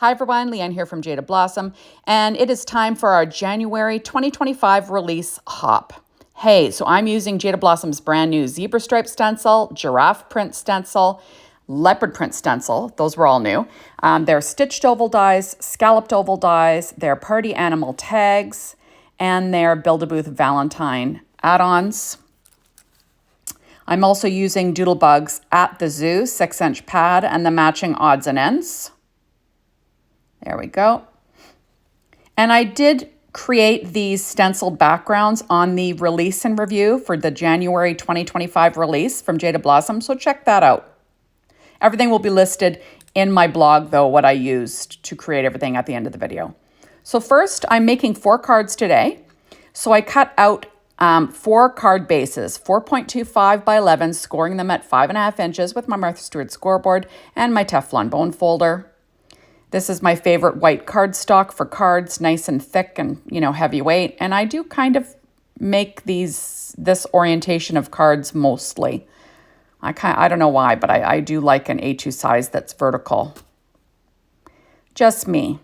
Hi everyone, Leanne here from Jaded Blossom, and it is time for our January 2025 release hop. Hey, so I'm using Jaded Blossom's brand new zebra stripe stencil, giraffe print stencil, leopard print stencil. Those were all new. They're stitched oval dies, scalloped oval dies, they're party animal tags, and they're Build-A-Booth Valentine add-ons. I'm also using Doodlebugs at the Zoo 6-inch pad and the matching odds and ends. There we go. And I did create these stenciled backgrounds on the release and review for the January 2025 release from Jaded Blossom, so check that out. Everything will be listed in my blog, though, what I used to create everything at the end of the video. So first, I'm making 4 cards today. So I cut out 4 card bases, 4.25 by 11, scoring them at 5.5 inches with my Martha Stewart scoreboard and my Teflon bone folder. This is my favorite white cardstock for cards, nice and thick and, heavyweight. And I do kind of make this orientation of cards mostly. I don't know why, but I do like an A2 size that's vertical. Just me.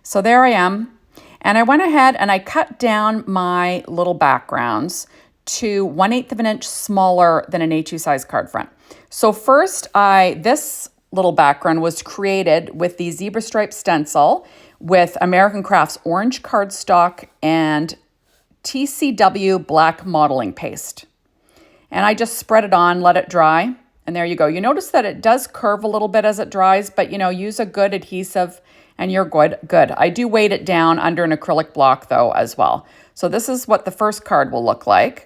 So there I am. And I went ahead and I cut down my little backgrounds to 1/8 of an inch smaller than an A2 size card front. So first this little background was created with the zebra stripe stencil with American Crafts orange cardstock and TCW black modeling paste. And I just spread it on, let it dry, and there you go. You notice that it does curve a little bit as it dries, but use a good adhesive and you're good. I do weight it down under an acrylic block though as well. So this is what the first card will look like.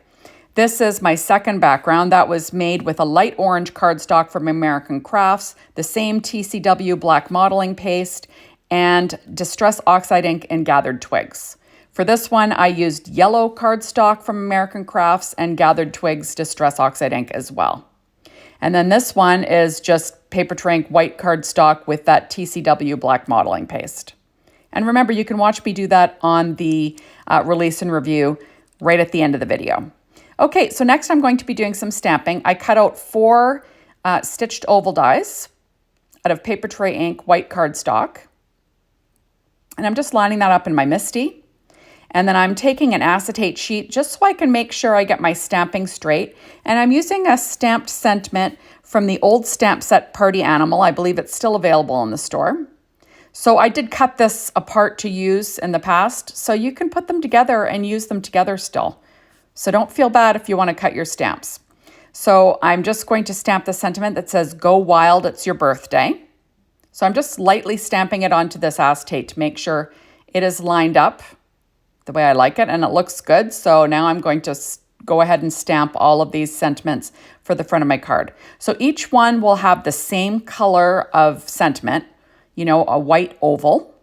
This is my second background that was made with a light orange cardstock from American Crafts, the same TCW black modeling paste, and Distress Oxide ink and gathered twigs. For this one, I used yellow cardstock from American Crafts and gathered twigs Distress Oxide ink as well. And then this one is just paper tray ink white cardstock with that TCW black modeling paste. And remember, you can watch me do that on the release and review right at the end of the video. Okay, so next I'm going to be doing some stamping. I cut out 4 stitched oval dies out of paper tray ink white cardstock. And I'm just lining that up in my MISTI. And then I'm taking an acetate sheet just so I can make sure I get my stamping straight. And I'm using a stamped sentiment from the old stamp set Party Animal. I believe it's still available in the store. So I did cut this apart to use in the past, so you can put them together and use them together still. So don't feel bad if you want to cut your stamps. So I'm just going to stamp the sentiment that says, "Go wild, it's your birthday." So I'm just lightly stamping it onto this acetate to make sure it is lined up the way I like it and it looks good. So now I'm going to go ahead and stamp all of these sentiments for the front of my card. So each one will have the same color of sentiment, a white oval.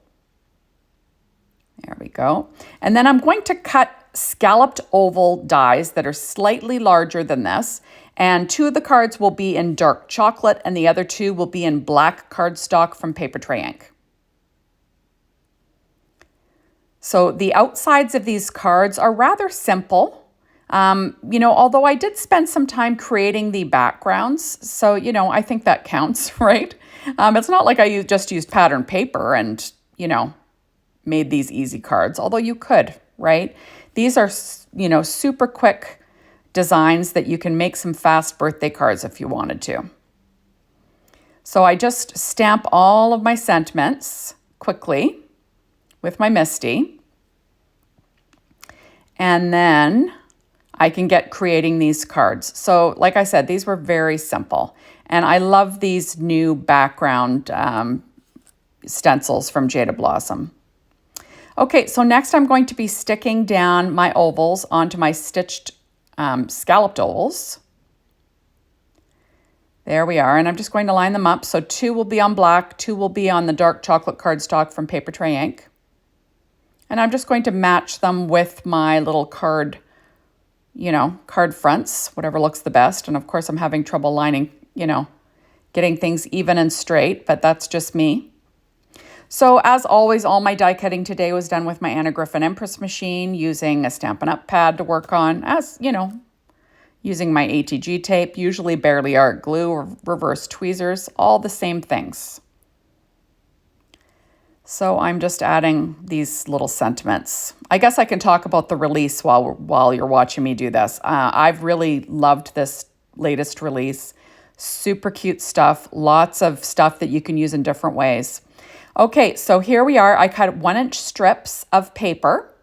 There we go. And then I'm going to cut scalloped oval dies that are slightly larger than this, and 2 of the cards will be in dark chocolate and the other 2 will be in black cardstock from paper tray ink. So the outsides of these cards are rather simple, although I did spend some time creating the backgrounds, so I think that counts, right? It's not like I just used pattern paper and made these easy cards, although you could, right? These are, super quick designs that you can make some fast birthday cards if you wanted to. So I just stamp all of my sentiments quickly with my MISTI. And then I can get creating these cards. So like I said, these were very simple. And I love these new background stencils from Jaded Blossom. Okay, so next I'm going to be sticking down my ovals onto my stitched scalloped ovals. There we are, and I'm just going to line them up. So 2 will be on black, 2 will be on the dark chocolate cardstock from paper tray ink. And I'm just going to match them with my little card, card fronts, whatever looks the best. And of course I'm having trouble lining, getting things even and straight, but that's just me. So as always, all my die cutting today was done with my Anna Griffin Empress machine using a Stampin' Up! Pad to work on, using my ATG tape, usually Barely Art glue or reverse tweezers, all the same things. So I'm just adding these little sentiments. I guess I can talk about the release while you're watching me do this. I've really loved this latest release. Super cute stuff. Lots of stuff that you can use in different ways. Okay, so here we are. I cut 1-inch strips of paper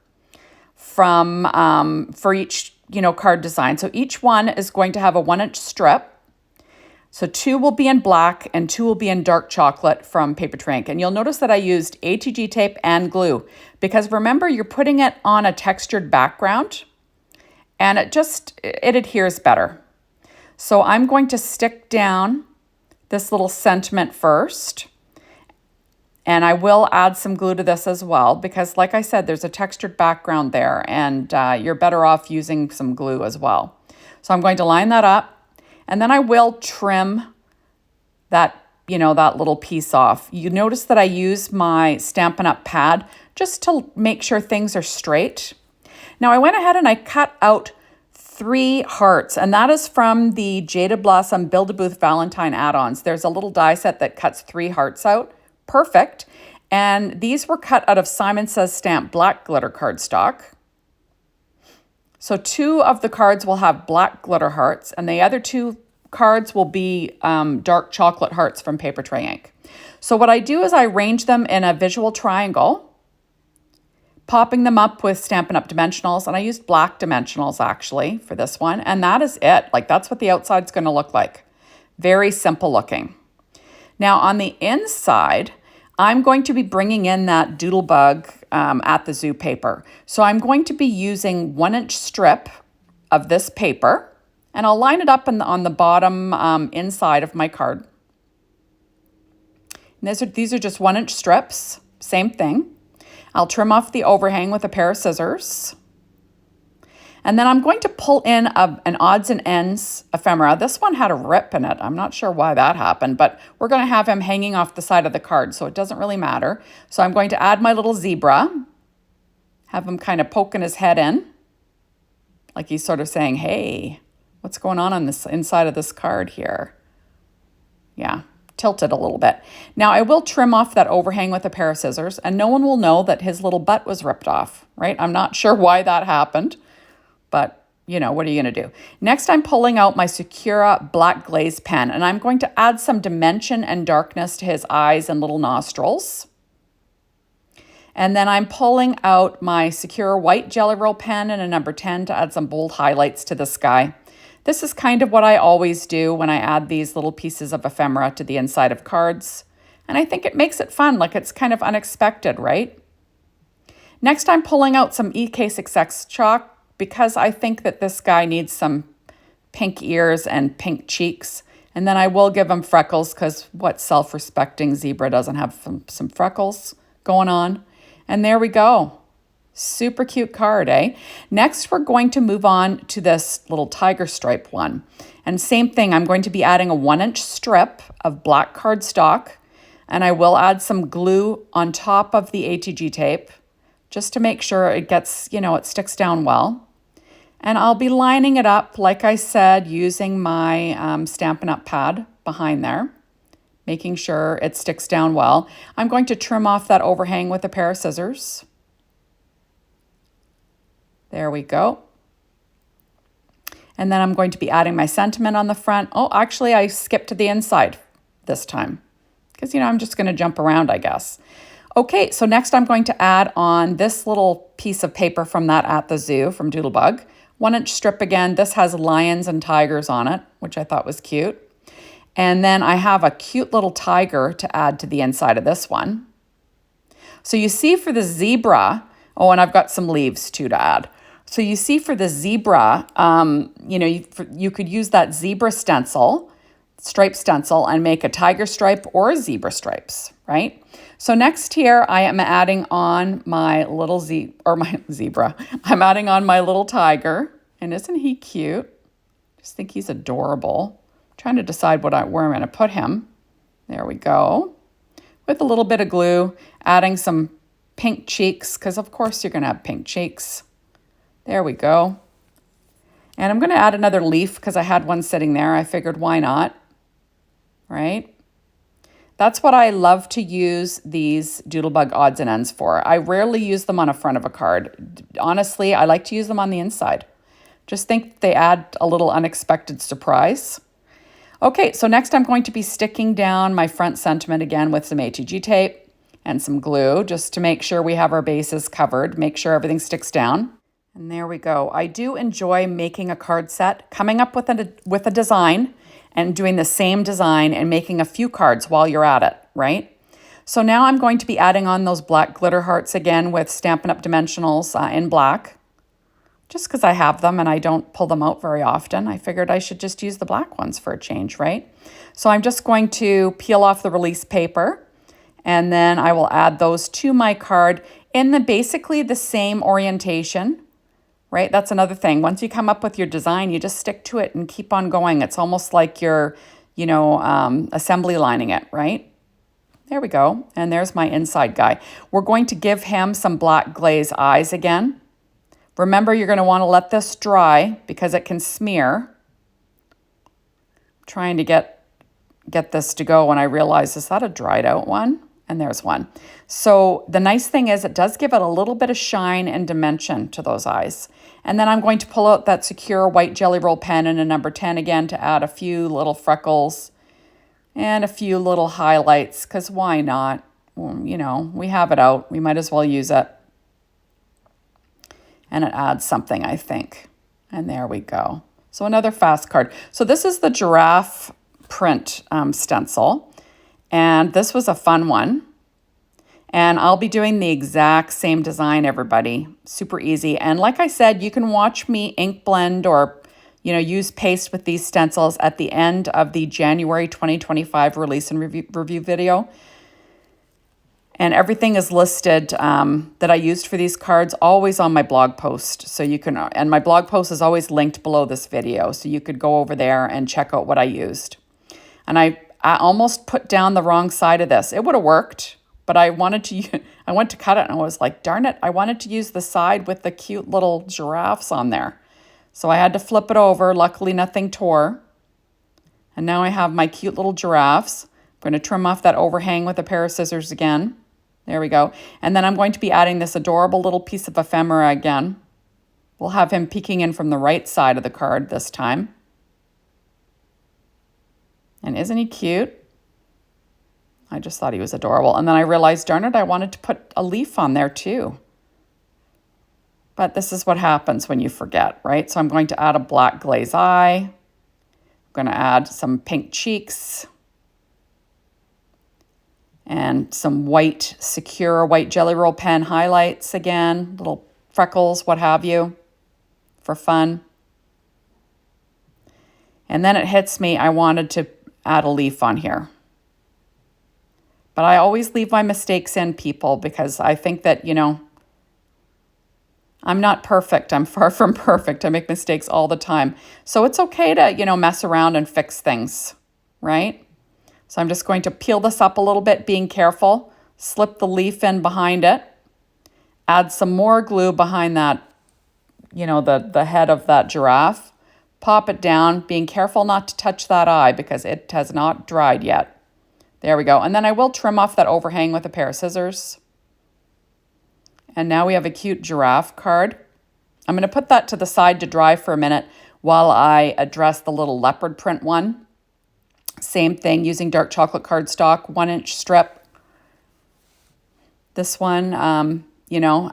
for each card design. So each one is going to have a 1-inch strip. So 2 will be in black and 2 will be in dark chocolate from Paper Ink. And you'll notice that I used ATG tape and glue because remember, you're putting it on a textured background and it adheres better. So I'm going to stick down this little sentiment first. And I will add some glue to this as well because like I said, there's a textured background there and you're better off using some glue as well. So I'm going to line that up. And then I will trim that little piece off. You notice that I use my Stampin' Up! Pad just to make sure things are straight. Now I went ahead and I cut out 3 hearts, and that is from the Jaded Blossom Build-A-Booth Valentine add-ons. There's a little die set that cuts 3 hearts out. Perfect. And these were cut out of Simon Says Stamp black glitter cardstock. So 2 of the cards will have black glitter hearts, and the other 2 cards will be dark chocolate hearts from Paper Ink. So what I do is I arrange them in a visual triangle, popping them up with Stampin' Up! Dimensionals, and I used black dimensionals actually for this one, and that is it. Like that's what the outside's going to look like. Very simple looking. Now on the inside, I'm going to be bringing in that Doodlebug at the Zoo paper. So I'm going to be using 1-inch strip of this paper, and I'll line it up on the bottom inside of my card. And these are just 1-inch strips, same thing. I'll trim off the overhang with a pair of scissors. And then I'm going to pull in an odds and ends ephemera. This one had a rip in it. I'm not sure why that happened, but we're going to have him hanging off the side of the card, so it doesn't really matter. So I'm going to add my little zebra, have him kind of poking his head in, like he's sort of saying, hey, what's going on this inside of this card here? Yeah, tilted a little bit. Now I will trim off that overhang with a pair of scissors, and no one will know that his little butt was ripped off, right? I'm not sure why that happened. But, what are you going to do? Next, I'm pulling out my Sakura black glaze pen, and I'm going to add some dimension and darkness to his eyes and little nostrils. And then I'm pulling out my Sakura white Jelly Roll pen and a number 10 to add some bold highlights to the sky. This is kind of what I always do when I add these little pieces of ephemera to the inside of cards. And I think it makes it fun, like it's kind of unexpected, right? Next, I'm pulling out some EK6X chalk, because I think that this guy needs some pink ears and pink cheeks. And then I will give him freckles because what self-respecting zebra doesn't have some freckles going on? And there we go. Super cute card, eh? Next, we're going to move on to this little tiger stripe one. And same thing, I'm going to be adding a 1-inch strip of black cardstock. And I will add some glue on top of the ATG tape just to make sure it gets, it sticks down well. And I'll be lining it up, like I said, using my Stampin' Up! Pad behind there, making sure it sticks down well. I'm going to trim off that overhang with a pair of scissors. There we go. And then I'm going to be adding my sentiment on the front. Oh, actually, I skipped to the inside this time because, I'm just going to jump around, I guess. Okay, so next I'm going to add on this little piece of paper from that At the Zoo from Doodlebug. 1-inch strip again. This has lions and tigers on it, which I thought was cute. And then I have a cute little tiger to add to the inside of this one. So you see for the zebra, oh, and I've got some leaves too to add. So you see for the zebra, you could use that zebra stencil, stripe stencil, and make a tiger stripe or zebra stripes, right? So next here, I am adding on my little zebra. I'm adding on my little tiger, and isn't he cute? Just think he's adorable. I'm trying to decide where I'm going to put him. There we go. With a little bit of glue, adding some pink cheeks, because of course you're going to have pink cheeks. There we go. And I'm going to add another leaf because I had one sitting there. I figured why not, right? That's what I love to use these Doodlebug odds and ends for. I rarely use them on a front of a card. Honestly, I like to use them on the inside. Just think they add a little unexpected surprise. Okay, so next I'm going to be sticking down my front sentiment again with some ATG tape and some glue just to make sure we have our bases covered, make sure everything sticks down. And there we go. I do enjoy making a card set, coming up with a design and doing the same design and making a few cards while you're at it, right? So now I'm going to be adding on those black glitter hearts again with Stampin' Up! Dimensionals in black. Just because I have them and I don't pull them out very often, I figured I should just use the black ones for a change, right? So I'm just going to peel off the release paper and then I will add those to my card in basically the same orientation, right? That's another thing. Once you come up with your design, you just stick to it and keep on going. It's almost like you're, assembly lining it, right? There we go. And there's my inside guy. We're going to give him some black glaze eyes again. Remember, you're going to want to let this dry because it can smear. I'm trying to get this to go when I realize, is that a dried out one? And there's one. So the nice thing is it does give it a little bit of shine and dimension to those eyes. And then I'm going to pull out that secure white Jelly Roll pen in a number 10 again to add a few little freckles and a few little highlights, because why not? We have it out. We might as well use it. And it adds something, I think. And there we go. So another fast card. So this is the giraffe print stencil. And this was a fun one. And I'll be doing the exact same design, everybody. Super easy. And like I said, you can watch me ink blend or, use paste with these stencils at the end of the January 2025 release and review video. And everything is listed that I used for these cards always on my blog post. So you can, and my blog post is always linked below this video. So you could go over there and check out what I used. And I almost put down the wrong side of this. It would have worked, but I went to cut it and I was like, darn it, I wanted to use the side with the cute little giraffes on there. So I had to flip it over. Luckily, nothing tore. And now I have my cute little giraffes. I'm going to trim off that overhang with a pair of scissors again. There we go. And then I'm going to be adding this adorable little piece of ephemera again. We'll have him peeking in from the right side of the card this time. And isn't he cute? I just thought he was adorable. And then I realized, darn it, I wanted to put a leaf on there too. But this is what happens when you forget, right? So I'm going to add a black glaze eye. I'm going to add some pink cheeks. And some white, secure white Jelly Roll pen highlights again, little freckles, what have you, for fun. And then it hits me, I wanted to add a leaf on here. But I always leave my mistakes in, people, because I think that, I'm not perfect. I'm far from perfect. I make mistakes all the time. So it's okay to, mess around and fix things, right? So I'm just going to peel this up a little bit, being careful, slip the leaf in behind it, add some more glue behind that, the head of that giraffe, pop it down, being careful not to touch that eye because it has not dried yet. There we go. And then I will trim off that overhang with a pair of scissors. And now we have a cute giraffe card. I'm going to put that to the side to dry for a minute while I address the little leopard print one. Same thing, using dark chocolate cardstock, 1-inch strip. This one,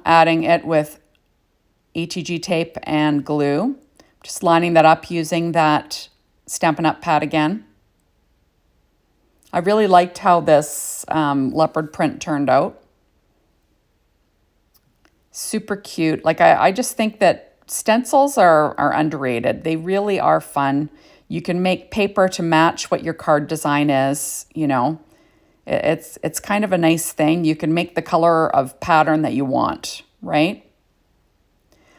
adding it with ATG tape and glue. Just lining that up using that Stampin' Up! Pad again. I really liked how this leopard print turned out. Super cute. Like, I just think that stencils are underrated. They really are fun. You can make paper to match what your card design is, It's kind of a nice thing. You can make the color of pattern that you want, right?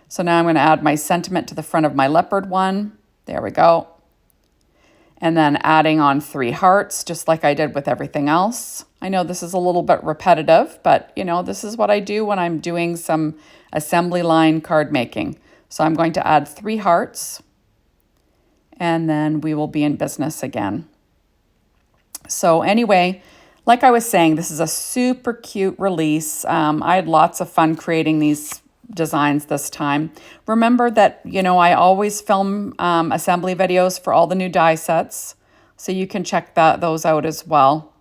So now I'm going to add my sentiment to the front of my leopard one. There we go. And then adding on 3 hearts, just like I did with everything else. I know this is a little bit repetitive, but, this is what I do when I'm doing some assembly line card making. So I'm going to add 3 hearts. And then we will be in business again. So anyway, Like I was saying, this is a super cute release. I had lots of fun creating these designs this time. Remember that, I always film assembly videos for all the new die sets, so you can check those out as well.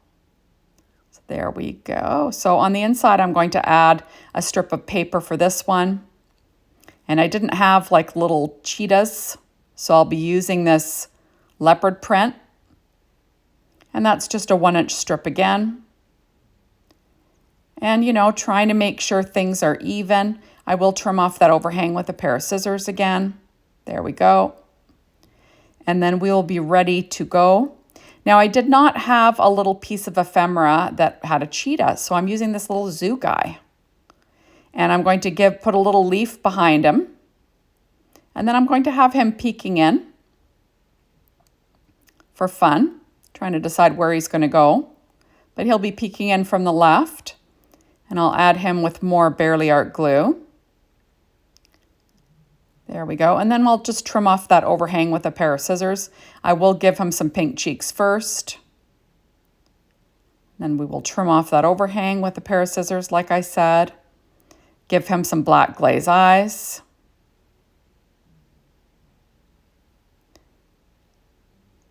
So there we go. So on the inside, I'm going to add a strip of paper for this one. And I didn't have like little cheetahs, so I'll be using this leopard print. And that's just a 1-inch strip again. And, trying to make sure things are even. I will trim off that overhang with a pair of scissors again. There we go. And then we'll be ready to go. Now, I did not have a little piece of ephemera that had a cheetah, so I'm using this little zoo guy. And I'm going to put a little leaf behind him. And then I'm going to have him peeking in for fun, trying to decide where he's going to go. But he'll be peeking in from the left. And I'll add him with more Barely Art glue. There we go. And then we'll just trim off that overhang with a pair of scissors. I will give him some pink cheeks first. Then we will trim off that overhang with a pair of scissors, like I said. Give him some black glaze eyes.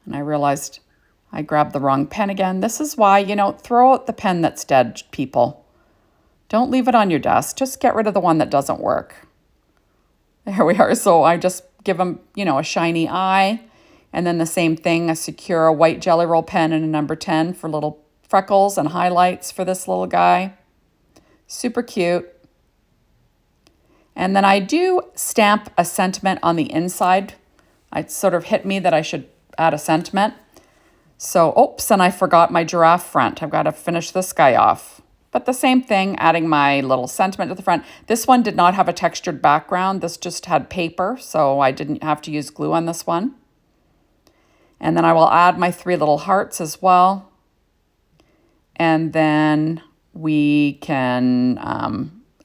And I realized I grabbed the wrong pen again. This is why, throw out the pen that's dead, people. Don't leave it on your desk. Just get rid of the one that doesn't work. There we are. So I just give him, a shiny eye. And then the same thing, a Secura white Jelly Roll pen and a number 10 for little freckles and highlights for this little guy. Super cute. And then I do stamp a sentiment on the inside. It sort of hit me that I should add a sentiment. So, oops, and I forgot my giraffe front. I've got to finish this guy off. But the same thing, adding my little sentiment to the front. This one did not have a textured background. This just had paper, so I didn't have to use glue on this one. And then I will add my 3 little hearts as well. And then we can,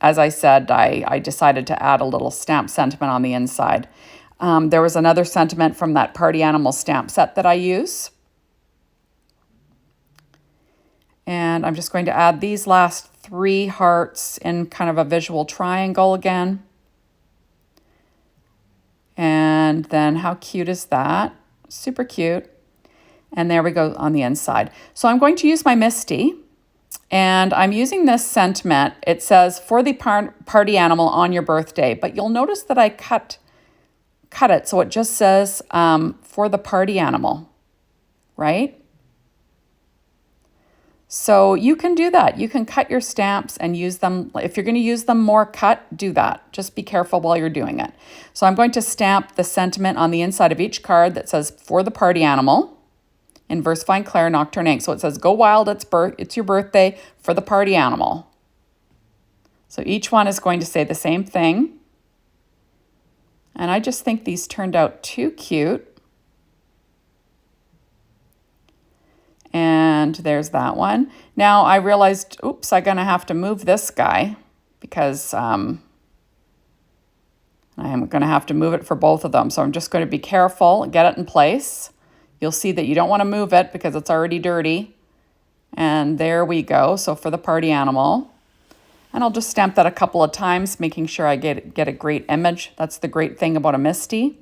as I said, I decided to add a little stamp sentiment on the inside. There was another sentiment from that Party Animal stamp set that I use. And I'm just going to add these last 3 hearts in kind of a visual triangle again. And then how cute is that? Super cute. And there we go on the inside. So I'm going to use my Misty. And I'm using this sentiment. It says, for the party animal on your birthday. But you'll notice that I cut it so it just says for the party animal, right? So you can do that. You can cut your stamps and use them. If you're going to use them more cut, do that. Just be careful while you're doing it. So I'm going to stamp the sentiment on the inside of each card that says for the party animal in Versifying Claire Nocturne Ink. So it says go wild, it's your birthday for the party animal. So each one is going to say the same thing. And I just think these turned out too cute. And there's that one. Now I realized, oops, I'm going to have to move this guy because I am going to have to move it for both of them. So I'm just going to be careful, get it in place. You'll see that you don't want to move it because it's already dirty. And there we go. So for the party animal. And I'll just stamp that a couple of times, making sure I get a great image. That's the great thing about a Misty.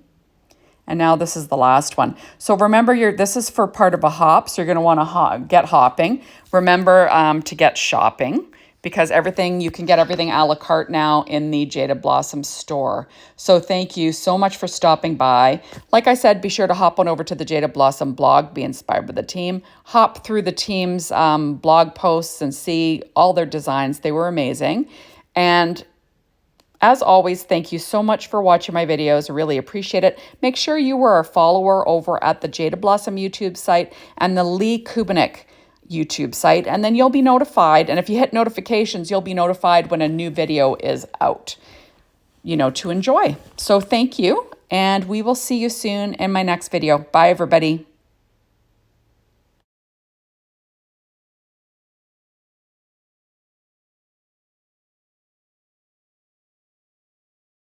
And now this is the last one. So remember, this is for part of a hop, so you're going to want to get hopping. Remember to get shopping, because you can get everything a la carte now in the Jaded Blossom store. So thank you so much for stopping by. Like I said, be sure to hop on over to the Jaded Blossom blog, be inspired by the team. Hop through the team's blog posts and see all their designs. They were amazing. And as always, thank you so much for watching my videos. I really appreciate it. Make sure you are a follower over at the Jaded Blossom YouTube site and the Lee Kubinick YouTube site, and then you'll be notified. And if you hit notifications, you'll be notified when a new video is out, to enjoy. So thank you, and we will see you soon in my next video. Bye, everybody.